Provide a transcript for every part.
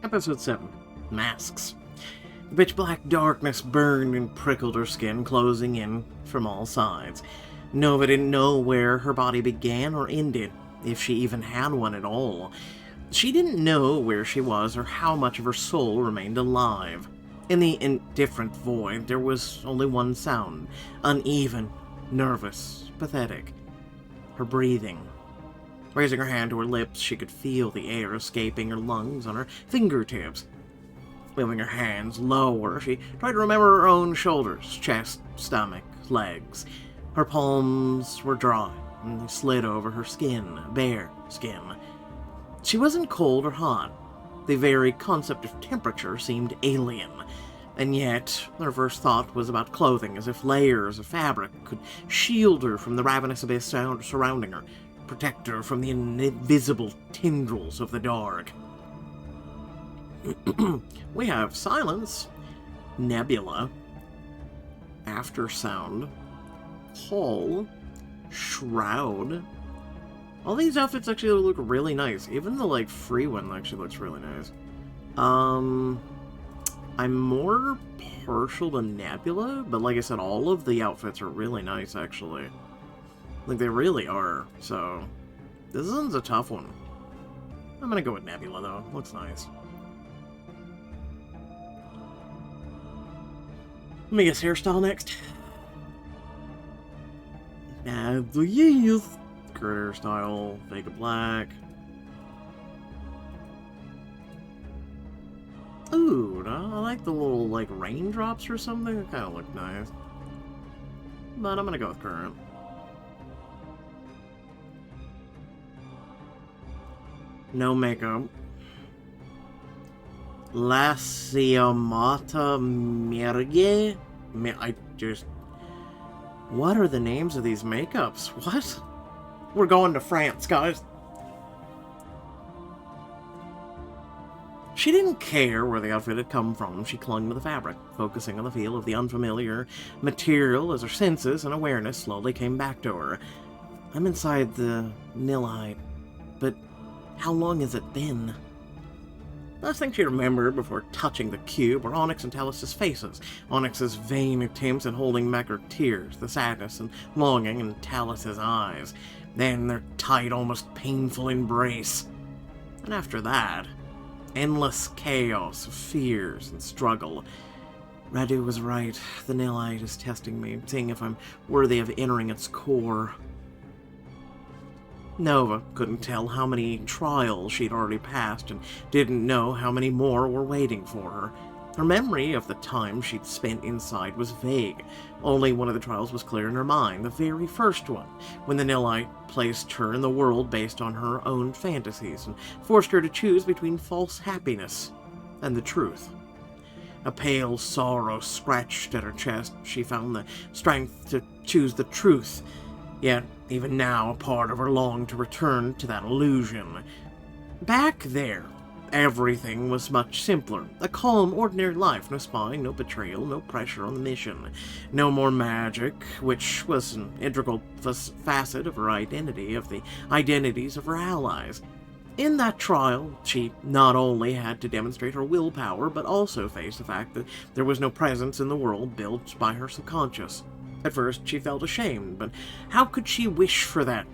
Episode 7. Masks. The pitch-black darkness burned and prickled her skin, closing in from all sides. Nova didn't know where her body began or ended, if she even had one at all. She didn't know where she was or how much of her soul remained alive. In the indifferent void, there was only one sound, uneven, nervous, pathetic. Her breathing. Raising her hand to her lips, she could feel the air escaping her lungs on her fingertips. Moving her hands lower, she tried to remember her own shoulders, chest, stomach, legs. Her palms were dry, and they slid over her skin, bare skin. She wasn't cold or hot. The very concept of temperature seemed alien. And yet, her first thought was about clothing, as if layers of fabric could shield her from the ravenous abyss surrounding her, protect her from the invisible tendrils of the dark. We have silence, nebula, aftersound, pall, shroud. All these outfits actually look really nice. Even the free one actually looks really nice. I'm more partial to Nebula, but like I said, all of the outfits are really nice actually. They really are, so this one's a tough one. I'm gonna go with Nebula, though. Looks nice. Let me guess hairstyle next. Yes. Current hairstyle, fake it black. Ooh, I like the little, raindrops or something. That kind of look nice. But I'm gonna go with current. No makeup. La Ciamata Mirge? What are the names of these makeups? What? We're going to France, guys. She didn't care where the outfit had come from. She clung to the fabric, focusing on the feel of the unfamiliar material as her senses and awareness slowly came back to her. I'm inside the Nilite, but how long has it been? Last thing she remembered before touching the cube were Onyx and Talos' faces. Onyx's vain attempts at holding back her tears, the sadness and longing in Talos' eyes. Then their tight, almost painful embrace. And after that, endless chaos of fears and struggle. Radu was right. The Nilite is testing me, seeing if I'm worthy of entering its core. Nova couldn't tell how many trials she'd already passed and didn't know how many more were waiting for her. Her memory of the time she'd spent inside was vague. Only one of the trials was clear in her mind, the very first one, when the Nilite placed her in the world based on her own fantasies and forced her to choose between false happiness and the truth. A pale sorrow scratched at her chest. She found the strength to choose the truth. Yet, even now, a part of her longed to return to that illusion. Back there, everything was much simpler. A calm, ordinary life. No spying, no betrayal, no pressure on the mission. No more magic, which was an integral facet of her identity, of the identities of her allies. In that trial, she not only had to demonstrate her willpower, but also face the fact that there was no presence in the world built by her subconscious. At first, she felt ashamed, but how could she wish for that?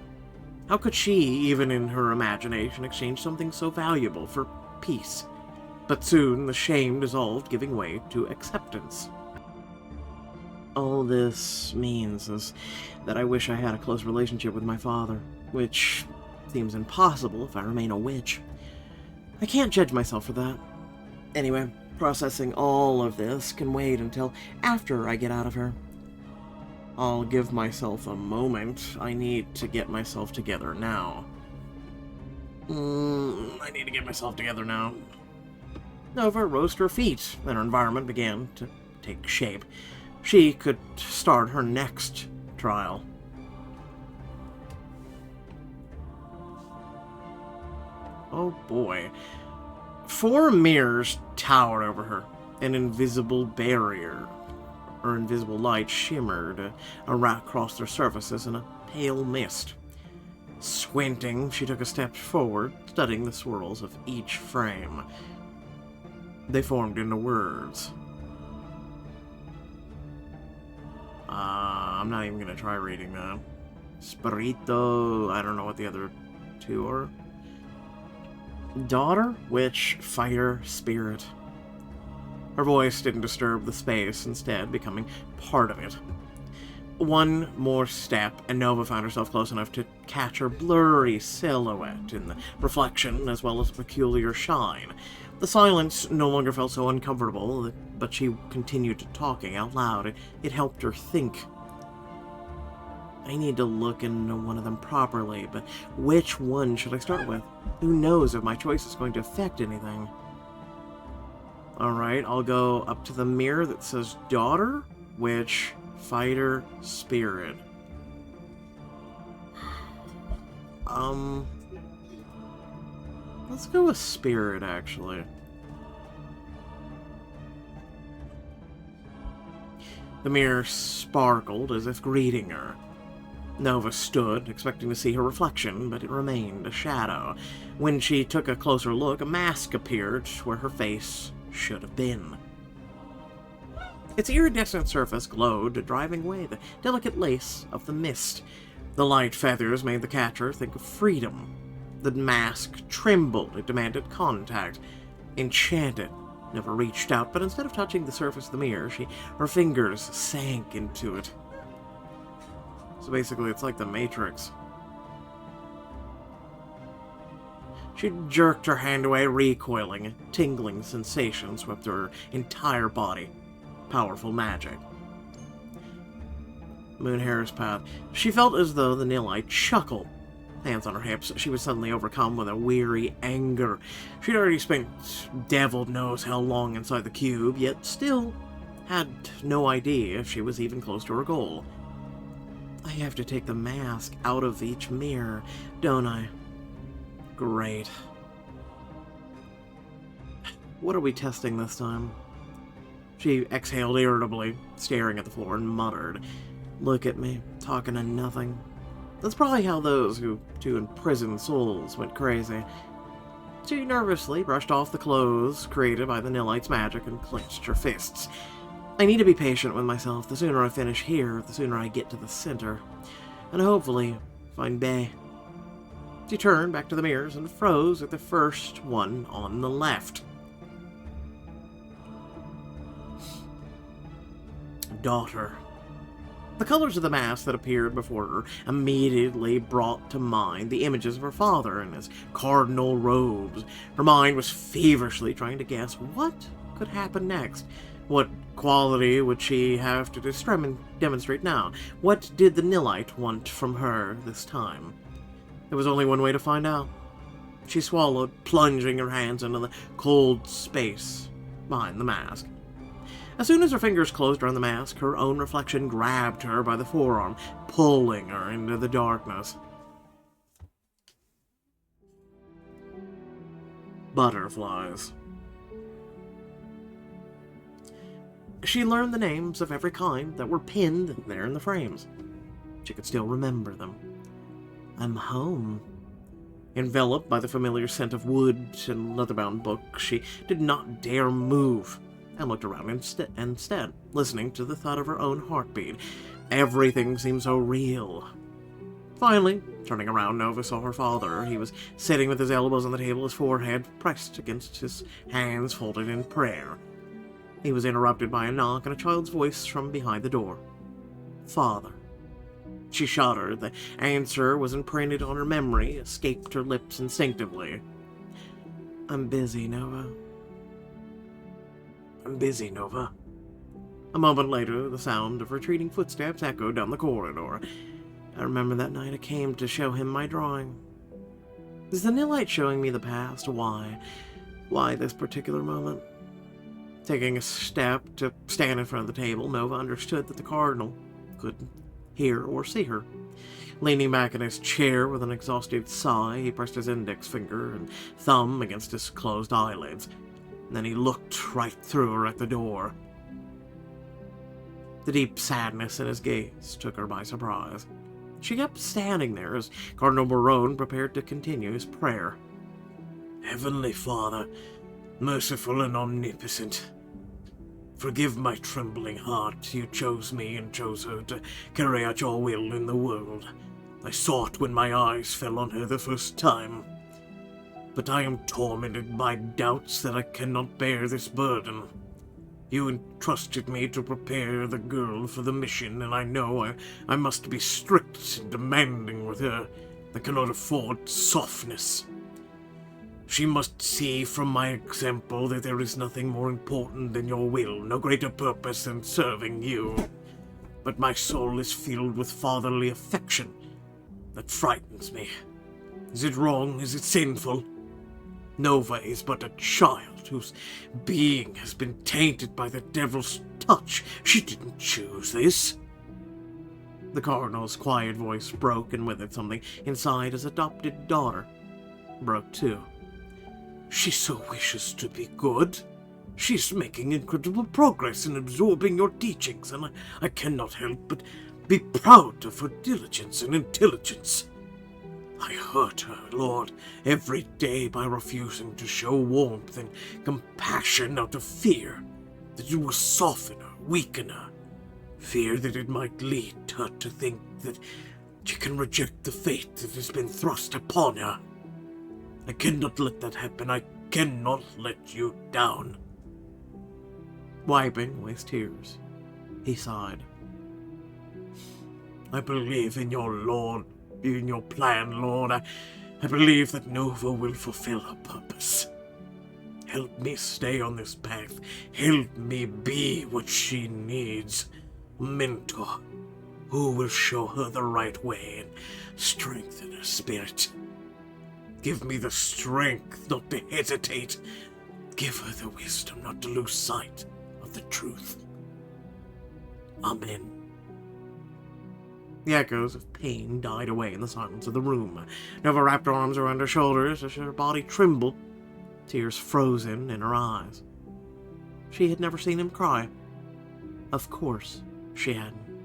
How could she, even in her imagination, exchange something so valuable for peace? But soon the shame dissolved, giving way to acceptance. All this means is that I wish I had a close relationship with my father, which seems impossible if I remain a witch. I can't judge myself for that. Anyway, processing all of this can wait until after I get out of here. I'll give myself a moment. I need to get myself together now. I need to get myself together now. Nova rose to her feet, and her environment began to take shape. She could start her next trial. Oh boy. 4 mirrors towered over her, an invisible barrier. Her invisible light shimmered across their surfaces in a pale mist. Squinting, she took a step forward, studying the swirls of each frame. They formed into words. I'm not even going to try reading that. Spirito, I don't know what the other two are. Daughter, witch, fighter, spirit. Her voice didn't disturb the space, instead becoming part of it. One more step, and Nova found herself close enough to catch her blurry silhouette in the reflection, as well as a peculiar shine. The silence no longer felt so uncomfortable, but she continued talking out loud. It helped her think. I need to look into one of them properly, but which one should I start with? Who knows if my choice is going to affect anything? Alright, I'll go up to the mirror that says daughter, witch, fighter, spirit. Let's go with spirit, actually. The mirror sparkled as if greeting her. Nova stood, expecting to see her reflection, but it remained a shadow. When she took a closer look, a mask appeared where her face should have been. Its iridescent surface glowed, driving away the delicate lace of the mist. The light feathers made the catcher think of freedom. The mask trembled, it demanded contact. Enchanted, Nova reached out, but instead of touching the surface of the mirror, her fingers sank into it. So basically, it's like the Matrix. She jerked her hand away, recoiling. A tingling sensation swept through her entire body. Powerful magic. Moonhair's path. She felt as though the Nilite chuckled. Hands on her hips, she was suddenly overcome with a weary anger. She'd already spent devil knows how long inside the cube, yet still had no idea if she was even close to her goal. I have to take the mask out of each mirror, don't I? Great. What are we testing this time? She exhaled irritably, staring at the floor, and muttered, "Look at me, talking to nothing." That's probably how those who do imprison souls went crazy. She nervously brushed off the clothes created by the Nilite's magic and clenched her fists. I need to be patient with myself. The sooner I finish here, the sooner I get to the center. And hopefully find Bay. She turned back to the mirrors and froze at the first one on the left. Daughter. The colors of the mask that appeared before her immediately brought to mind the images of her father in his cardinal robes. Her mind was feverishly trying to guess what could happen next. What quality would she have to demonstrate now? What did the Nilite want from her this time? There was only one way to find out. She swallowed, plunging her hands into the cold space behind the mask. As soon as her fingers closed around the mask, her own reflection grabbed her by the forearm, pulling her into the darkness. Butterflies. She learned the names of every kind that were pinned there in the frames. She could still remember them. I'm home. Enveloped by the familiar scent of wood and leather-bound books, she did not dare move, and looked around instead, listening to the thud of her own heartbeat. Everything seemed so real. Finally, turning around, Nova saw her father. He was sitting with his elbows on the table, his forehead pressed against his hands folded in prayer. He was interrupted by a knock and a child's voice from behind the door. Father. She shuddered. The answer was imprinted on her memory, escaped her lips instinctively. I'm busy, Nova. I'm busy, Nova. A moment later, the sound of retreating footsteps echoed down the corridor. I remember that night I came to show him my drawing. Is the Nilite showing me the past? Why? Why this particular moment? Taking a step to stand in front of the table, Nova understood that the Cardinal couldn't hear or see her. Leaning back in his chair with an exhausted sigh, he pressed his index finger and thumb against his closed eyelids. Then he looked right through her at the door. The deep sadness in his gaze took her by surprise. She kept standing there as Cardinal Barone prepared to continue his prayer. Heavenly Father, Merciful and omnipotent, forgive my trembling heart. You chose me and chose her to carry out your will in the world. I saw it when my eyes fell on her the first time. But I am tormented by doubts that I cannot bear this burden. You entrusted me to prepare the girl for the mission, and I know I must be strict and demanding with her. I cannot afford softness. She must see from my example that there is nothing more important than your will, no greater purpose than serving you. But my soul is filled with fatherly affection. That frightens me. Is it wrong? Is it sinful? Nova is but a child whose being has been tainted by the devil's touch. She didn't choose this. The Cardinal's quiet voice broke, and with it something inside his adopted daughter broke too. She so wishes to be good. She's making incredible progress in absorbing your teachings, and I cannot help but be proud of her diligence and intelligence. I hurt her, Lord, every day by refusing to show warmth and compassion out of fear that it will soften her, weaken her. Fear that it might lead her to think that she can reject the fate that has been thrust upon her. I cannot let that happen. I cannot let you down. Wiping away his tears, he sighed. I believe in your plan, Lord. I believe that Nova will fulfill her purpose. Help me stay on this path. Help me be what she needs. A mentor who will show her the right way and strengthen her spirit. Give me the strength not to hesitate. Give her the wisdom not to lose sight of the truth. Amen. The echoes of pain died away in the silence of the room. Nova wrapped her arms around her shoulders as her body trembled, tears frozen in her eyes. She had never seen him cry. Of course she hadn't.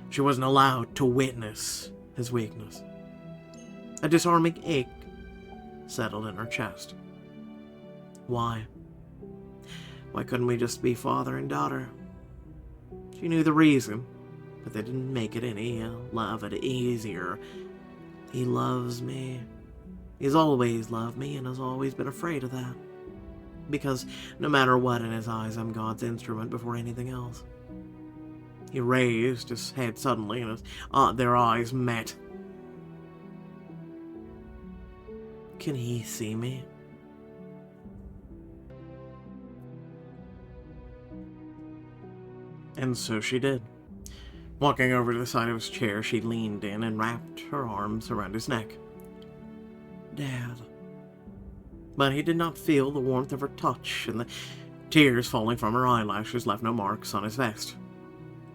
She wasn't allowed to witness his weakness. A disarming ache settled in her chest. Why? Why couldn't we just be father and daughter? She knew the reason, but that didn't make it any easier. He loves me. He's always loved me and has always been afraid of that. Because no matter what in his eyes, I'm God's instrument before anything else. He raised his head suddenly and their eyes met. Can he see me? And so she did. Walking over to the side of his chair, she leaned in and wrapped her arms around his neck. Dad. But he did not feel the warmth of her touch, and the tears falling from her eyelashes left no marks on his vest.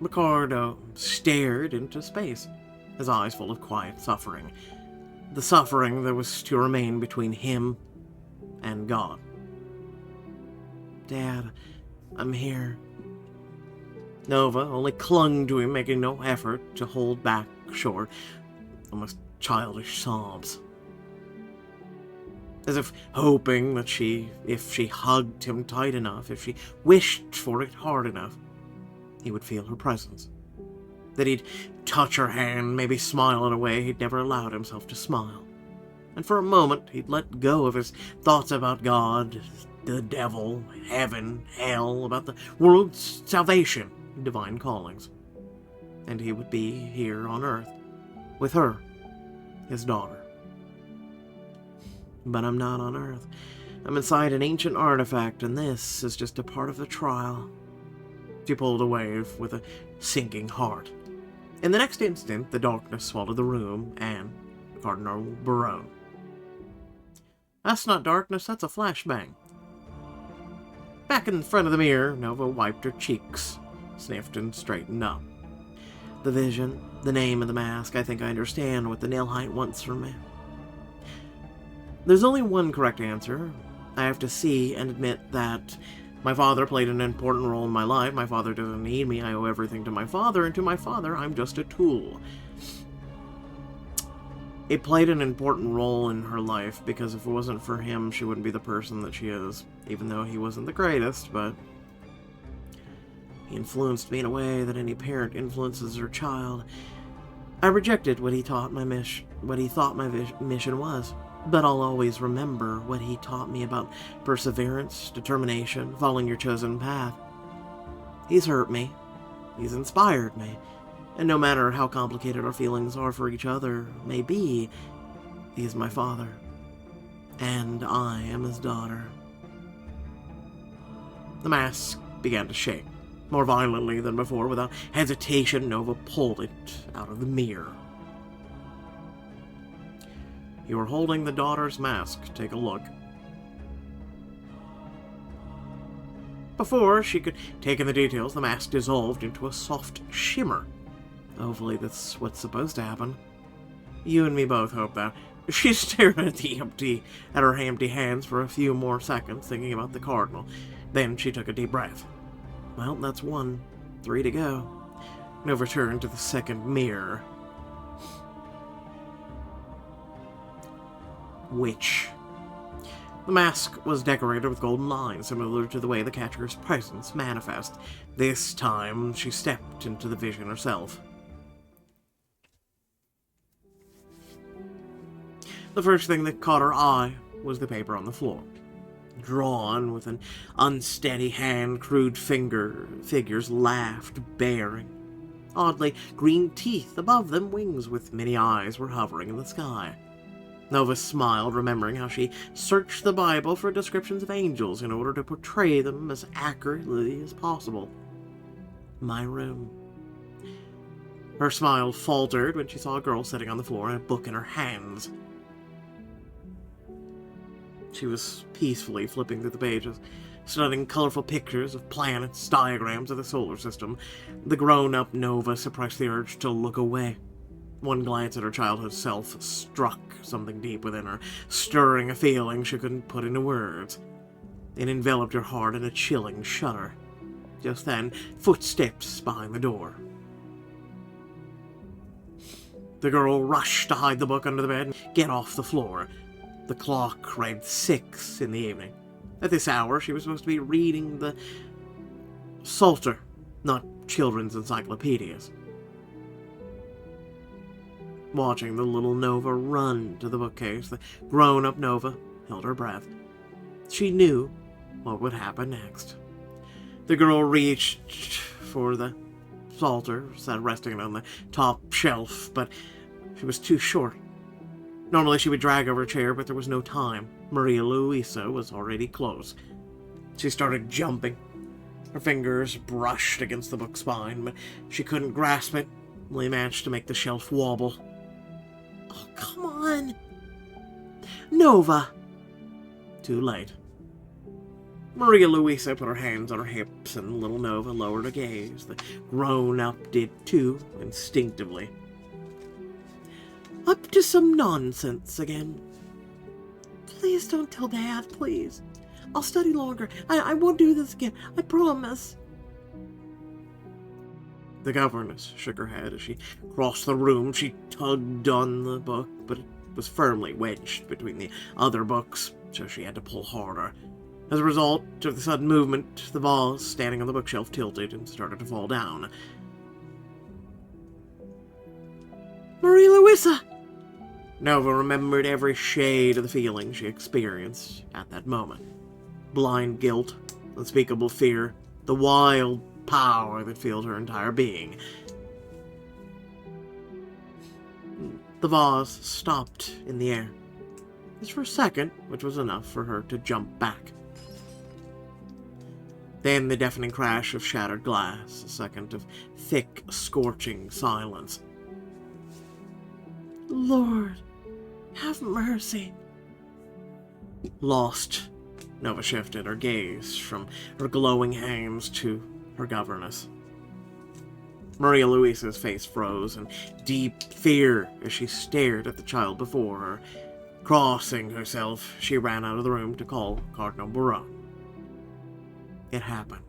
Ricardo stared into space, his eyes full of quiet suffering. The suffering that was to remain between him and God. Dad, I'm here. Nova only clung to him, making no effort to hold back short, almost childish sobs. As if hoping that if she hugged him tight enough, if she wished for it hard enough, he would feel her presence. That he'd touch her hand, maybe smile in a way he'd never allowed himself to smile. And for a moment, he'd let go of his thoughts about God, the devil, heaven, hell, about the world's salvation, divine callings. And he would be here on earth, with her, his daughter. But I'm not on earth. I'm inside an ancient artifact, and this is just a part of the trial. She pulled away with a sinking heart. In the next instant, the darkness swallowed the room and Cardinal Barone. That's not darkness, that's a flashbang. Back in front of the mirror, Nova wiped her cheeks, sniffed, and straightened up. The vision, the name of the mask, I think I understand what the Nilhite wants from me. There's only one correct answer. I have to see and admit that my father played an important role in my life. My father doesn't need me. I owe everything to my father, and to my father, I'm just a tool. It played an important role in her life, because if it wasn't for him, she wouldn't be the person that she is, even though he wasn't the greatest, but he influenced me in a way that any parent influences their child. I rejected what he thought my mission was, but I'll always remember what he taught me about perseverance, determination, following your chosen path. He's hurt me, he's inspired me, and no matter how complicated our feelings are for each other may be, he is my father, and I am his daughter. The mask began to shake, more violently than before. Without hesitation, Nova pulled it out of the mirror. You are holding the daughter's mask. Take a look. Before she could take in the details, the mask dissolved into a soft shimmer. Hopefully that's what's supposed to happen. You and me both hope that. She stared at her empty hands for a few more seconds, thinking about the cardinal. Then she took a deep breath. Well, that's 1. 3 to go. Nova turned to the second mirror. Witch. The mask was decorated with golden lines, similar to the way the catcher's presence manifests. This time, she stepped into the vision herself. The first thing that caught her eye was the paper on the floor. Drawn with an unsteady hand, crude figures laughed, bearing. Oddly, green teeth above them, wings with many eyes, were hovering in the sky. Nova smiled, remembering how she searched the Bible for descriptions of angels in order to portray them as accurately as possible. My room. Her smile faltered when she saw a girl sitting on the floor and a book in her hands. She was peacefully flipping through the pages, studying colorful pictures of planets, diagrams of the solar system. The grown-up Nova suppressed the urge to look away. One glance at her childhood self struck something deep within her, stirring a feeling she couldn't put into words. It enveloped her heart in a chilling shudder. Just then, footsteps behind the door. The girl rushed to hide the book under the bed and get off the floor. The clock read 6 in the evening. At this hour, she was supposed to be reading the Psalter, not children's encyclopedias. Watching the little Nova run to the bookcase, the grown-up Nova held her breath. She knew what would happen next. The girl reached for the Psalter, sat resting on the top shelf, but she was too short. Normally she would drag over a chair, but there was no time. Maria Luisa was already close. She started jumping. Her fingers brushed against the book spine, but she couldn't grasp it. Only managed to make the shelf wobble. Oh, come on! Nova! Too late. Maria Luisa put her hands on her hips, and little Nova lowered her gaze. The grown-up did too, instinctively. Up to some nonsense again. Please don't tell Dad, please. I'll study longer. I won't do this again. I promise. The governess shook her head as she crossed the room. She tugged on the book, but it was firmly wedged between the other books, so she had to pull harder. As a result of the sudden movement, the vase standing on the bookshelf tilted and started to fall down. Maria Luisa! Nova remembered every shade of the feeling she experienced at that moment. Blind guilt, unspeakable fear, the wild power that filled her entire being. The vase stopped in the air. Just for a second, which was enough for her to jump back. Then the deafening crash of shattered glass, a second of thick, scorching silence. Lord, have mercy. Lost, Nova shifted her gaze from her glowing hands to her governess. Maria Luisa's face froze in deep fear as she stared at the child before her. Crossing herself, she ran out of the room to call Cardinal Buron. It happened.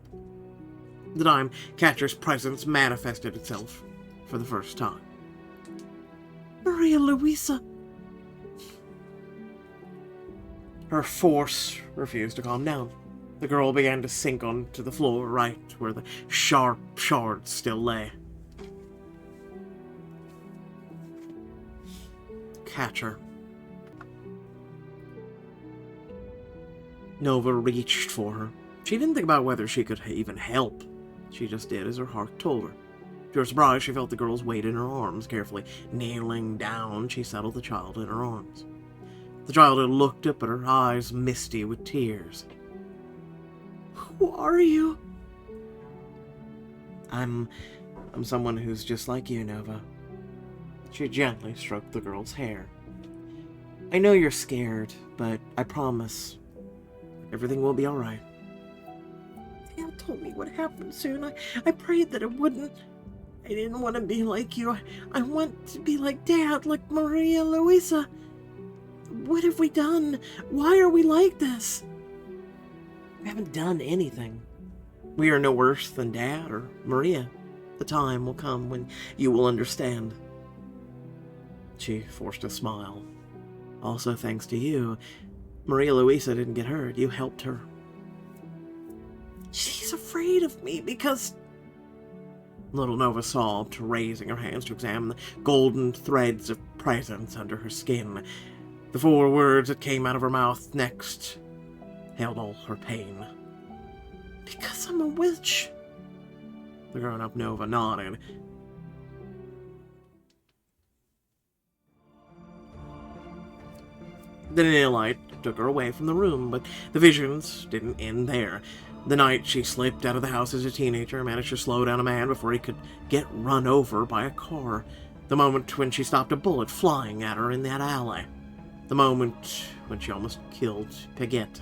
The time Catcher's presence manifested itself for the first time. Maria Luisa, Her force refused to calm down. The girl began to sink onto the floor right where the sharp shards still lay. Catch her. Nova reached for her. She didn't think about whether she could even help. She just did as her heart told her. To her surprise, she felt the girl's weight in her arms. Carefully kneeling down, she settled the child in her arms. The child had looked up at her, eyes misty with tears. "Who are you?" I'm someone who's just like you, Nova. She gently stroked the girl's hair. "I know you're scared, but I promise everything will be alright." "Dad told me what happened soon. I prayed that it wouldn't. I didn't want to be like you. I want to be like Dad, like Maria Luisa. What have we done? Why are we like this?" "We haven't done anything. We are no worse than Dad or Maria. The time will come when you will understand." She forced a smile. "Also thanks to you. Maria Luisa didn't get hurt. You helped her." "She's afraid of me because..." Little Nova sobbed, raising her hands to examine the golden threads of presence under her skin. The 4 words that came out of her mouth next held all her pain. "Because I'm a witch." The grown-up Nova nodded. The Nihilite took her away from the room, but the visions didn't end there. The night she slipped out of the house as a teenager, managed to slow down a man before he could get run over by a car. The moment when she stopped a bullet flying at her in that alley. The moment when she almost killed Paget.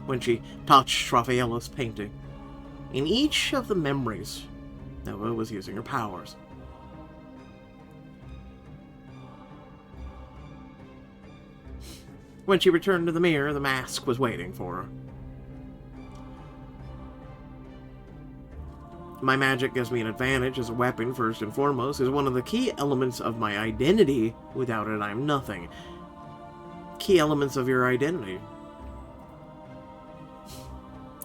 When she touched Raffaello's painting. In each of the memories, Nova was using her powers. When she returned to the mirror, the mask was waiting for her. My magic gives me an advantage as a weapon, first and foremost, is one of the key elements of my identity. Without it, I'm nothing. Key elements of your identity.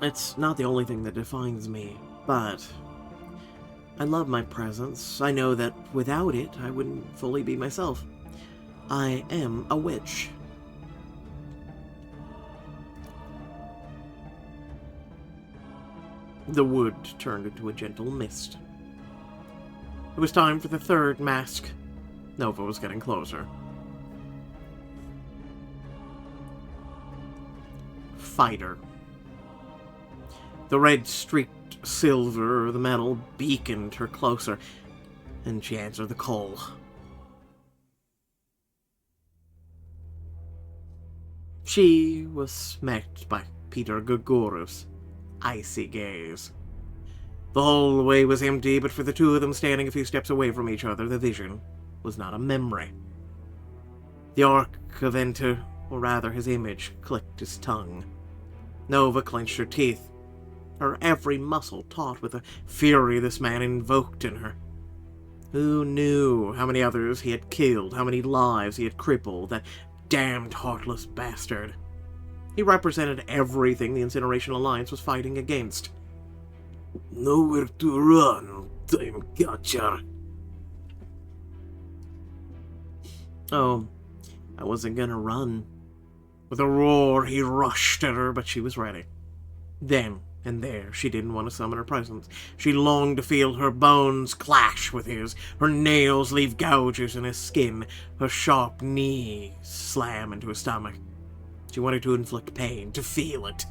It's not the only thing that defines me, but I love my presence. I know that without it, I wouldn't fully be myself. I am a witch. The wood turned into a gentle mist. It was time for the 3rd mask. Nova was getting closer. Fighter. The red streaked silver of the metal beaconed her closer, and she answered the call. She was met by Peter Gregorus. Icy gaze. The hallway was empty, but for the 2 of them standing a few steps away from each other, the vision was not a memory. The arc of Enter, or rather his image, clicked his tongue. Nova clenched her teeth, her every muscle taut with the fury this man invoked in her. Who knew how many others he had killed, how many lives he had crippled, that damned heartless bastard? He represented everything the Incineration Alliance was fighting against. Nowhere to run, time catcher. Oh, I wasn't gonna run. With a roar, he rushed at her, but she was ready. Then and there, she didn't want to summon her presence. She longed to feel her bones clash with his, her nails leave gouges in his skin, her sharp knees slam into his stomach. She wanted to inflict pain, to feel it.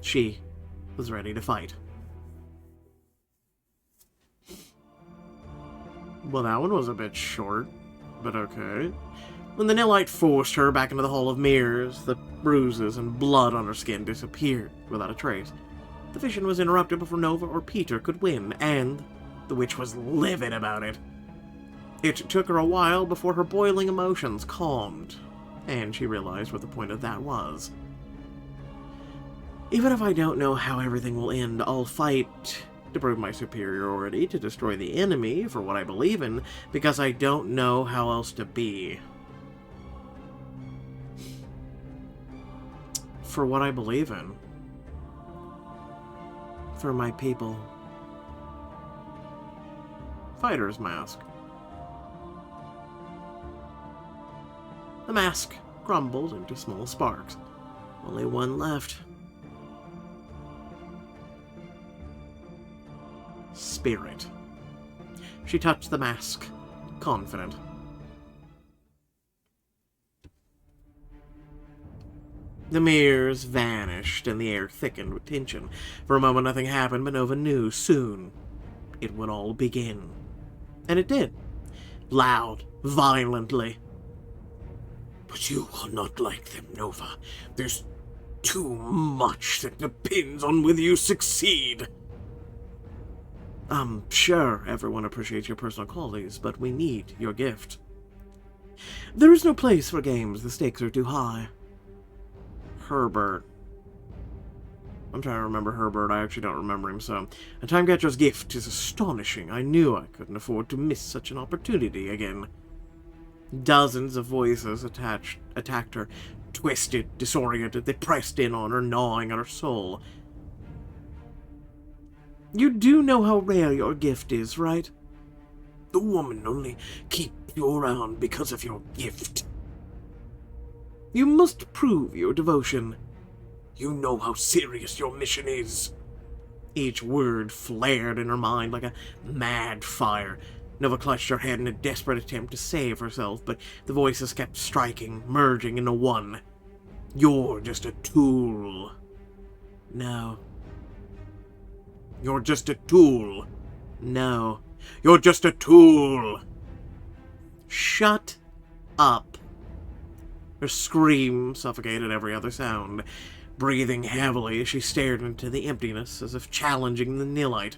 She was ready to fight. Well, that one was a bit short, but okay. When the Nihilite forced her back into the Hall of Mirrors, the bruises and blood on her skin disappeared without a trace. The vision was interrupted before Nova or Peter could win, and the witch was livid about it. It took her a while before her boiling emotions calmed, and she realized what the point of that was. Even if I don't know how everything will end, I'll fight to prove my superiority, to destroy the enemy for what I believe in, because I don't know how else to be. for what I believe in. For my people. Fighter's mask. The mask crumbled into small sparks. Only one left. Spirit. She touched the mask, confident. The mirrors vanished, and the air thickened with tension. For a moment nothing happened, but Nova knew soon it would all begin. And it did. Loud, violently. But you are not like them, Nova. There's too much that depends on whether you succeed. I'm sure everyone appreciates your personal qualities, but we need your gift. There is no place for games. The stakes are too high. Herbert. I'm trying to remember Herbert. I actually don't remember him, so... A Timecatcher's gift is astonishing. I knew I couldn't afford to miss such an opportunity again. Dozens of voices attacked her. Twisted, disoriented, they pressed in on her, gnawing at her soul. You do know how rare your gift is, right? The woman only keeps you around because of your gift. You must prove your devotion. You know how serious your mission is. Each word flared in her mind like a mad fire. Nova clutched her head in a desperate attempt to save herself, but the voices kept striking, merging into one. You're just a tool. No. You're just a tool. No. You're just a tool. Shut up. Her scream suffocated every other sound. Breathing heavily, she stared into the emptiness as if challenging the Nilite.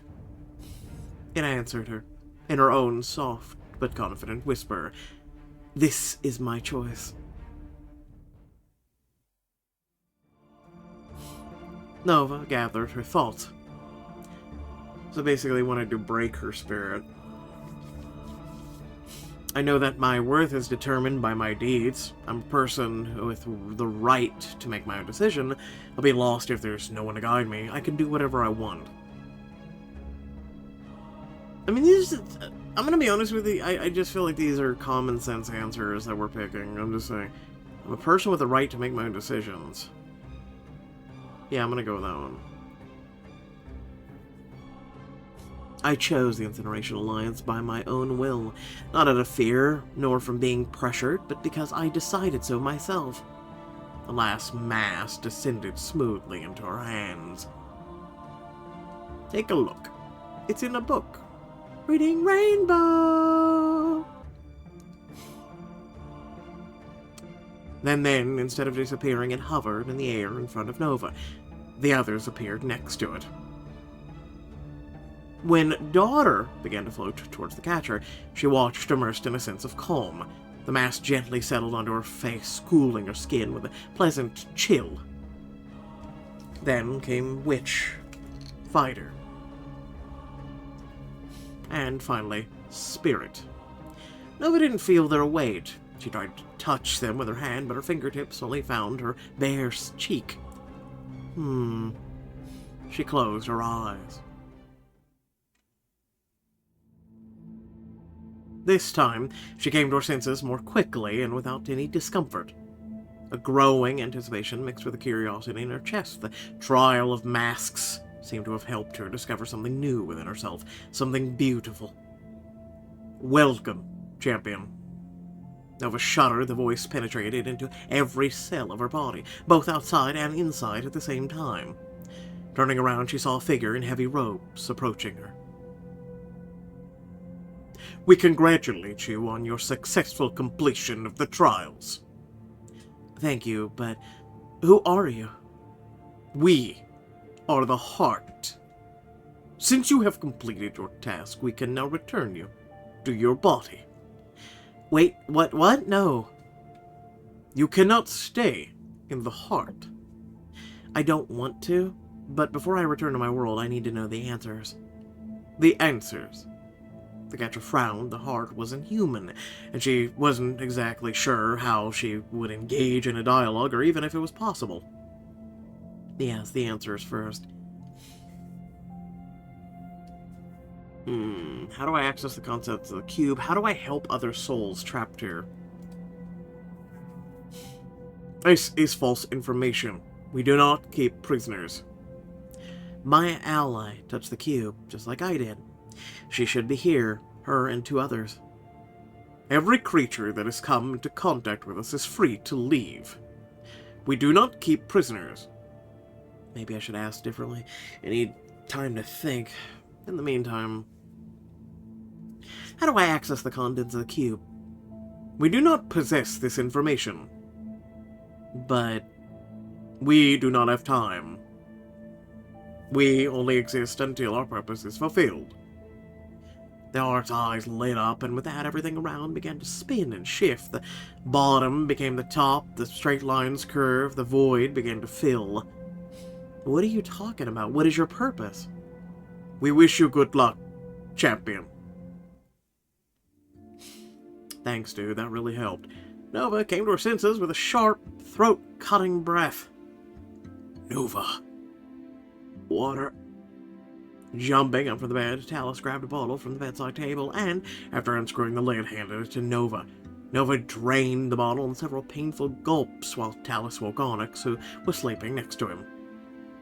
It answered her, in her own soft but confident whisper. This is my choice. Nova gathered her thoughts. So basically wanted to break her spirit. I know that my worth is determined by my deeds. I'm a person with the right to make my own decision. I'll be lost if there's no one to guide me. I can do whatever I want. I mean, I'm gonna be honest with you, I just feel like these are common sense answers that we're picking. I'm just saying, I'm a person with the right to make my own decisions. Yeah, I'm gonna go with that one. I chose the Incineration Alliance by my own will, not out of fear, nor from being pressured, but because I decided so myself. The last mass descended smoothly into her hands. Take a look. It's in a book. Reading Rainbow! Then, instead of disappearing, it hovered in the air in front of Nova. The others appeared next to it. When Daughter began to float towards the catcher, she watched, immersed in a sense of calm. The mass gently settled onto her face, cooling her skin with a pleasant chill. Then came Witch, Fighter, and finally, Spirit. Nova didn't feel their weight. She tried to touch them with her hand, but her fingertips only found her bare cheek. She closed her eyes. This time, she came to her senses more quickly and without any discomfort. A growing anticipation mixed with a curiosity in her chest. The trial of masks seemed to have helped her discover something new within herself, something beautiful. Welcome, champion. Nova shuddered, the voice penetrated into every cell of her body, both outside and inside at the same time. Turning around, she saw a figure in heavy robes approaching her. We congratulate you on your successful completion of the trials. Thank you, but who are you? We are the Heart. Since you have completed your task, we can now return you to your body. Wait, what? No. You cannot stay in the Heart. I don't want to, but before I return to my world, I need to know the answers. The answers. The catcher frowned. The Heart wasn't human, and she wasn't exactly sure how she would engage in a dialogue, or even if it was possible. Yes, the answers first. How do I access the concepts of the cube? How do I help other souls trapped here? This is false information. We do not keep prisoners. My ally touched the cube, just like I did. She should be here, her and 2 others. Every creature that has come into contact with us is free to leave. We do not keep prisoners. Maybe I should ask differently. I need time to think. In the meantime, how do I access the contents of the cube? We do not possess this information. But we do not have time. We only exist until our purpose is fulfilled. The art's eyes lit up, and with that, everything around began to spin and shift. The bottom became the top, the straight lines curved, the void began to fill. What are you talking about? What is your purpose? We wish you good luck, champion. Thanks, dude. That really helped. Nova came to her senses with a sharp, throat-cutting breath. Nova. Water. Jumping up from the bed, Talus grabbed a bottle from the bedside table and, after unscrewing the lid, handed it to Nova. Nova drained the bottle in several painful gulps while Talus woke Onyx, who was sleeping next to him.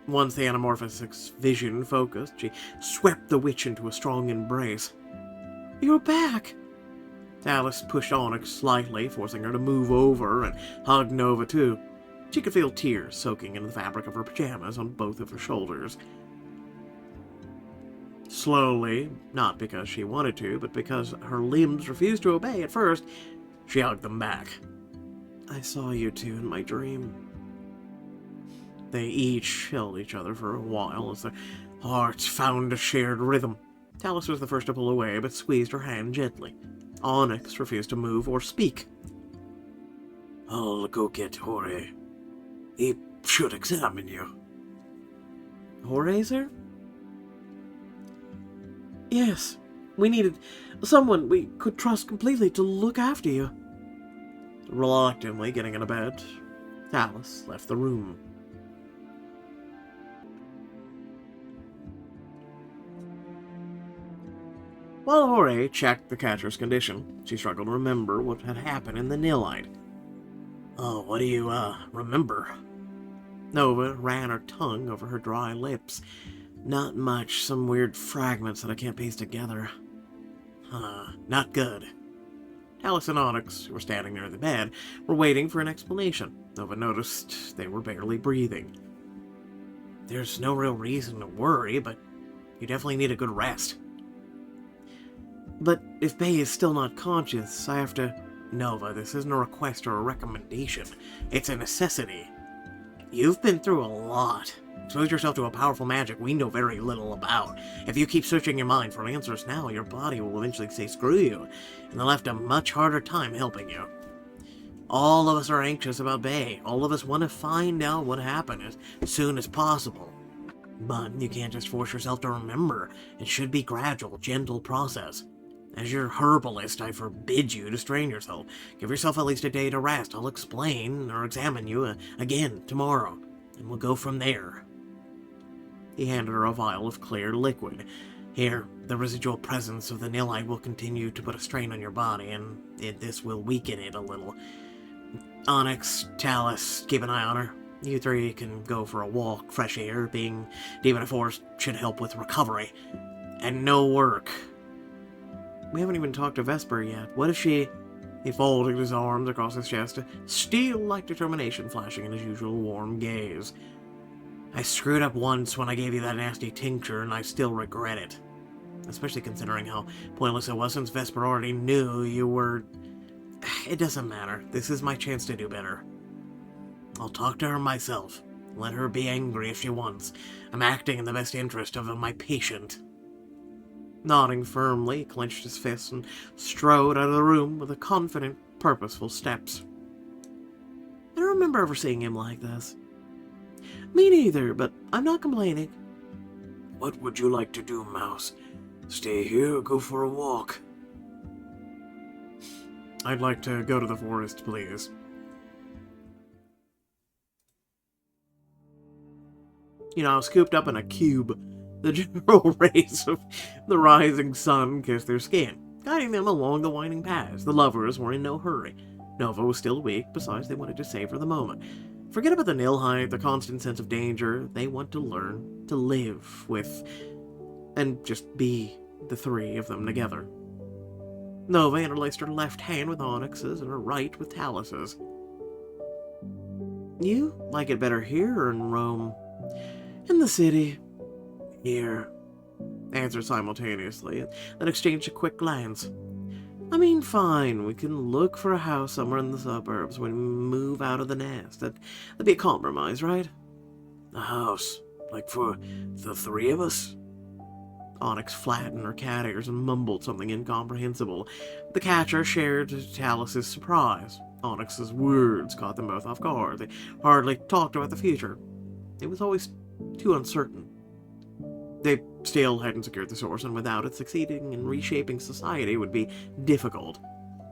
Once the Anamorphos's vision focused, she swept the witch into a strong embrace. You're back! Talus pushed Onyx slightly, forcing her to move over and hug Nova too. She could feel tears soaking into the fabric of her pajamas on both of her shoulders. Slowly, not because she wanted to, but because her limbs refused to obey at first, she hugged them back. I saw you two in my dream. They each held each other for a while as their hearts found a shared rhythm. Talus was the first to pull away, but squeezed her hand gently. Onyx refused to move or speak. I'll go get Jorge. He should examine you. Jorge, sir? Yes. We needed someone we could trust completely to look after you. Reluctantly getting out of bed, Talus left the room. While Jorge checked the catcher's condition, she struggled to remember what had happened in the Nilite. Oh, what do you, remember? Nova ran her tongue over her dry lips. Not much, some weird fragments that I can't piece together. Not good. Talus and Onyx, who were standing near the bed, were waiting for an explanation. Nova noticed they were barely breathing. There's no real reason to worry, but you definitely need a good rest. But if Bay is still not conscious, I have to... Nova, this isn't a request or a recommendation. It's a necessity. You've been through a lot. Expose yourself to a powerful magic we know very little about. If you keep searching your mind for answers now, your body will eventually say screw you, and they'll have a much harder time helping you. All of us are anxious about Bay. All of us want to find out what happened as soon as possible. But you can't just force yourself to remember. It should be gradual, gentle process. As your herbalist, I forbid you to strain yourself. Give yourself at least a day to rest. I'll explain or examine you again tomorrow, and we'll go from there. He handed her a vial of clear liquid. Here, the residual presence of the Nilite will continue to put a strain on your body, and this will weaken it a little. Onyx, Talus, keep an eye on her. You three can go for a walk. Fresh air, being deep in a forest, should help with recovery. And no work. We haven't even talked to Vesper yet. What if she... He folded his arms across his chest, steel-like determination flashing in his usual warm gaze. I screwed up once when I gave you that nasty tincture, and I still regret it. Especially considering how pointless it was since Vesper already knew you were... It doesn't matter. This is my chance to do better. I'll talk to her myself. Let her be angry if she wants. I'm acting in the best interest of my patient. Nodding firmly, he clenched his fists and strode out of the room with a confident, purposeful steps. I don't remember ever seeing him like this. Me neither, but I'm not complaining. What would you like to do, Mouse? Stay here or go for a walk? I'd like to go to the forest, please. Scooped up in a cube. The general rays of the rising sun kissed their skin, guiding them along the winding paths. The lovers were in no hurry. Nova was still weak, besides they wanted to savor the moment. Forget about the Nilhite, the constant sense of danger. They want to learn to live with, and just be the three of them together. Nova interlaced her left hand with Onyx's and her right with Talus's. You like it better here or in Rome? In the city. Here. Answered simultaneously, then exchanged a quick glance. I mean, fine, we can look for a house somewhere in the suburbs when we move out of the nest. That'd be a compromise, right? A house? Like for the three of us? Onyx flattened her cat ears and mumbled something incomprehensible. The catcher shared Talus's surprise. Onyx's words caught them both off guard. They hardly talked about the future. It was always too uncertain. They still hadn't secured the source, and without it, succeeding in reshaping society would be difficult.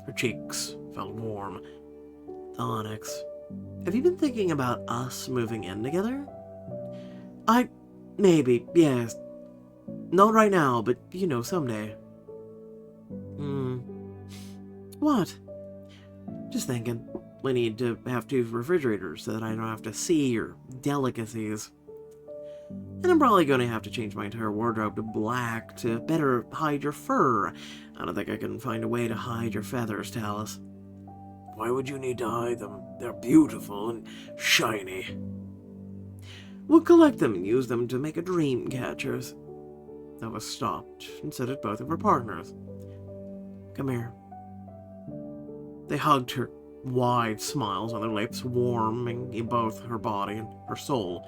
Her cheeks felt warm. Onyx, have you been thinking about us moving in together? Maybe, yes. Not right now, but, someday. What? Just thinking. We need to have 2 refrigerators so that I don't have to see your delicacies. And I'm probably going to have to change my entire wardrobe to black to better hide your fur. I don't think I can find a way to hide your feathers, Talus. Why would you need to hide them? They're beautiful and shiny. We'll collect them and use them to make a dream catchers. Nova stopped and said at both of her partners. Come here. They hugged her, wide smiles on their lips, warming in both her body and her soul.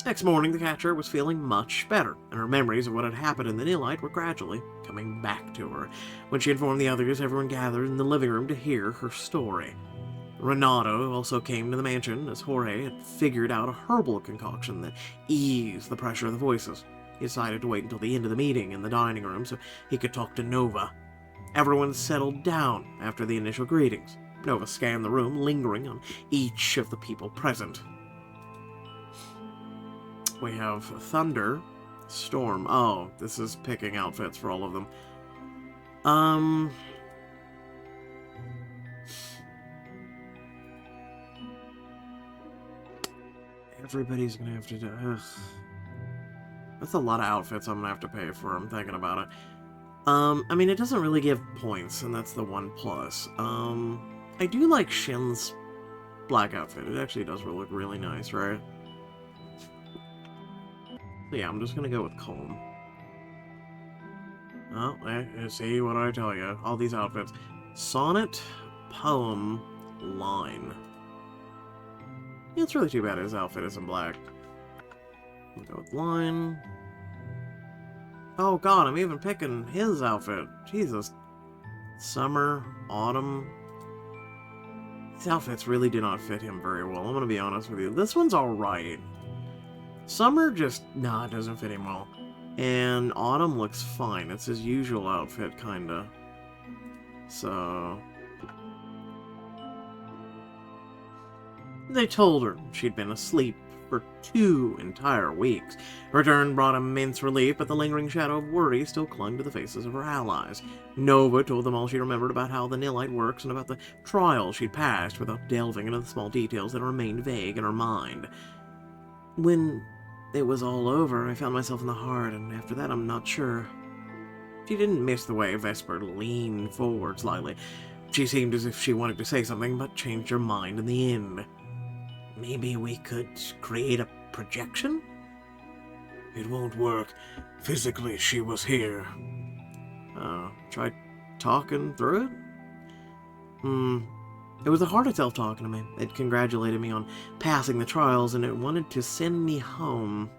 Next morning, the catcher was feeling much better, and her memories of what had happened in the Nilite were gradually coming back to her. When she informed the others, everyone gathered in the living room to hear her story. Renato also came to the mansion, as Jorge had figured out a herbal concoction that eased the pressure of the voices. He decided to wait until the end of the meeting in the dining room so he could talk to Nova. Everyone settled down after the initial greetings. Nova scanned the room, lingering on each of the people present. We have Thunder, Storm. Oh, this is picking outfits for all of them. Everybody's gonna have to do... Ugh. That's a lot of outfits I'm gonna have to pay for, I'm thinking about it. I mean, it doesn't really give points, and that's the one plus. I do like Shin's black outfit. It actually does look really nice, right? Yeah, I'm just gonna go with Calm. Oh, see what I tell you. All these outfits. Sonnet, Poem, Line. Yeah, it's really too bad his outfit isn't black. I'll go with Line. Oh god, I'm even picking his outfit. Jesus. Summer, Autumn. These outfits really do not fit him very well, I'm gonna be honest with you. This one's alright. Summer just, nah, it doesn't fit him well. And Autumn looks fine. It's his usual outfit, kinda. So... They told her she'd been asleep for 2 entire weeks. Her return brought immense relief, but the lingering shadow of worry still clung to the faces of her allies. Nova told them all she remembered about how the Nilite works and about the trial she'd passed without delving into the small details that remained vague in her mind. When it was all over, I found myself in the heart, and after that I'm not sure. She didn't miss the way Vesper leaned forward slightly. She seemed as if she wanted to say something, but changed her mind in the end. Maybe we could create a projection? It won't work. Physically, she was here. Tried talking through it? It was the heart itself talking to me. It congratulated me on passing the trials, and it wanted to send me home.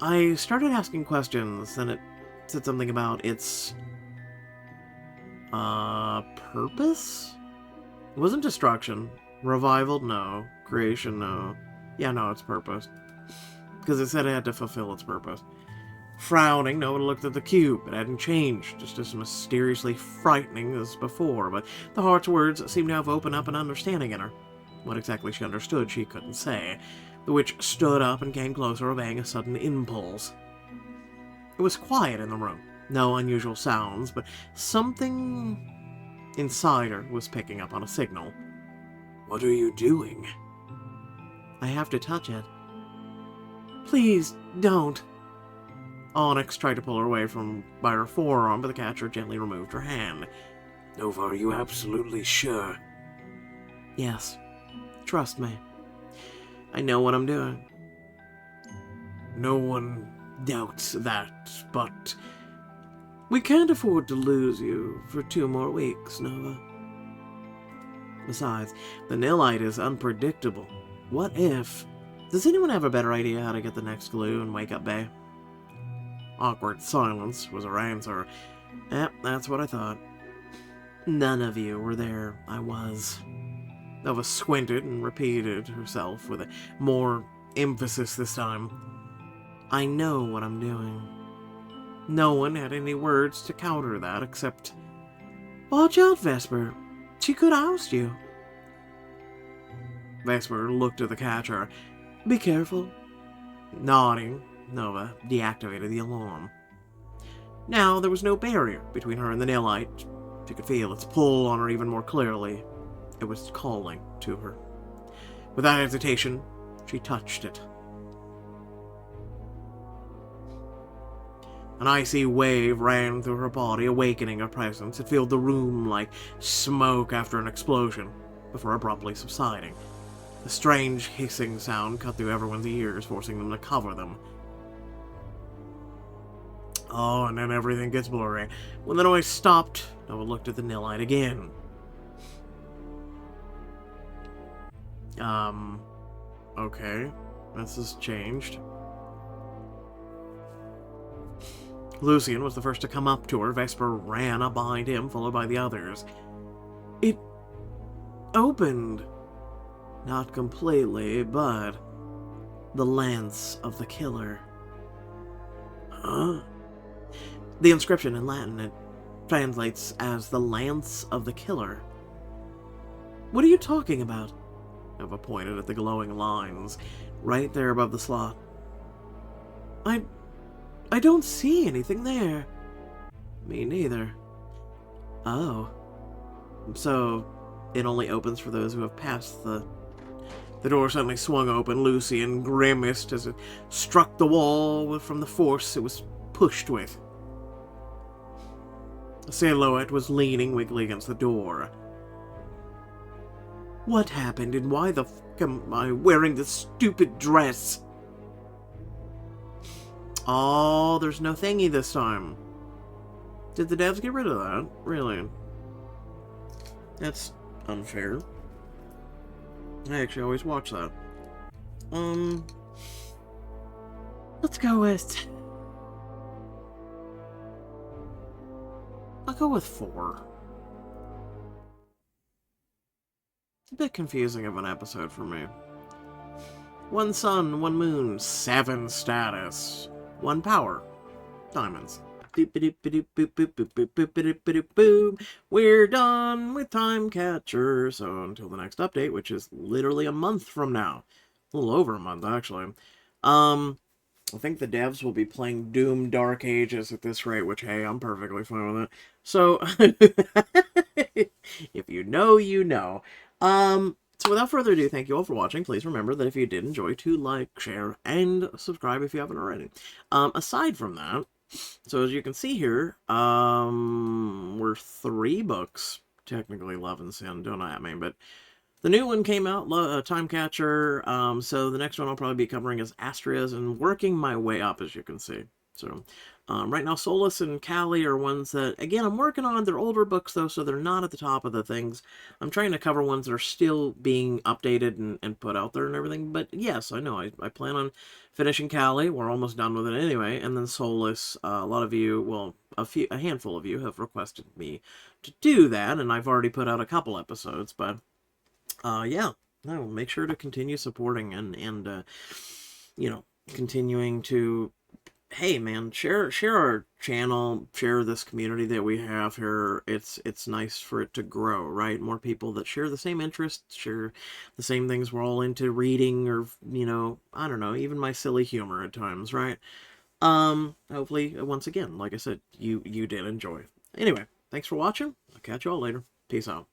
I started asking questions, and it said something about its... purpose? It wasn't destruction. Revival, no. Creation, no. Yeah, no, it's purpose. Because it said it had to fulfill its purpose. Frowning, Nova looked at the cube. It hadn't changed, just as mysteriously frightening as before, but the heart's words seemed to have opened up an understanding in her. What exactly she understood, she couldn't say. The witch stood up and came closer, obeying a sudden impulse. It was quiet in the room. No unusual sounds, but something inside her was picking up on a signal. What are you doing? I have to touch it. Please, don't. Onyx tried to pull her away by her forearm, but the catcher gently removed her hand. Nova, are you absolutely sure? Yes. Trust me. I know what I'm doing. No one doubts that, but we can't afford to lose you for 2 more weeks, Nova. Besides, the Nilite is unpredictable. What if... Does anyone have a better idea how to get the next clue in Wake Up Bay? Awkward silence was her answer. Yep, that's what I thought. None of you were there. I was. Nova squinted and repeated herself with more emphasis this time. I know what I'm doing. No one had any words to counter that except, watch out, Vesper. She could oust you. Vesper looked at the catcher. Be careful. Nodding, Nova deactivated the alarm. Now there was no barrier between her and the Nilite. She could feel its pull on her even more clearly. It was calling to her. Without hesitation, she touched it. An icy wave ran through her body, awakening her presence. It filled the room like smoke after an explosion, before abruptly subsiding. A strange hissing sound cut through everyone's ears, forcing them to cover them. Oh, and then everything gets blurry. When the noise stopped, Nova looked at the Nilite again. Okay. This has changed. Lucian was the first to come up to her. Vesper ran up behind him, followed by the others. It opened. Not completely, but the lance of the killer. Huh? The inscription in Latin, it translates as the lance of the killer. What are you talking about? Nova pointed at the glowing lines, right there above the slot. I don't see anything there. Me neither. Oh. So, it only opens for those who have passed the... The door suddenly swung open. Lucian grimaced as it struck the wall from the force it was pushed with. A silhouette was leaning weakly against the door. What happened, and why the fuck am I wearing this stupid dress? Oh, there's no thingy this time. Did the devs get rid of that? Really? That's unfair. I actually always watch that. Let's go with... I'll go with 4. It's a bit confusing of an episode for me. 1 sun, 1 moon, 7 status, 1 power. Diamonds. Boom. We're done with Time Catcher. So until the next update, which is literally a month from now. A little over a month, actually. I think the devs will be playing Doom Dark Ages at this rate, which, hey, I'm perfectly fine with it. So, if you know, you know. So without further ado, thank you all for watching. Please remember that if you did enjoy, to like, share, and subscribe if you haven't already. Aside from that, so as you can see here, we're 3 books, technically Love and Sin, don't at me, but the new one came out, Time Catcher, so the next one I'll probably be covering is Astria's, and working my way up, as you can see. So, right now, Solus and Callie are ones that, again, I'm working on. They're older books, though, so they're not at the top of the things. I'm trying to cover ones that are still being updated and put out there and everything. But, yes, I know. I plan on finishing Callie. We're almost done with it anyway. And then Solus, a lot of you, well, a handful of you have requested me to do that. And I've already put out a couple episodes. But, yeah, no, make sure to continue supporting and you know, continuing to hey man, share our channel, share this community that we have here. It's nice for it to grow, right? More people that share the same interests, share the same things we're all into, reading, or I don't know, even my silly humor at times, right? Hopefully, once again, like I said, you did enjoy. Anyway, thanks for watching. I'll catch y'all later. Peace out.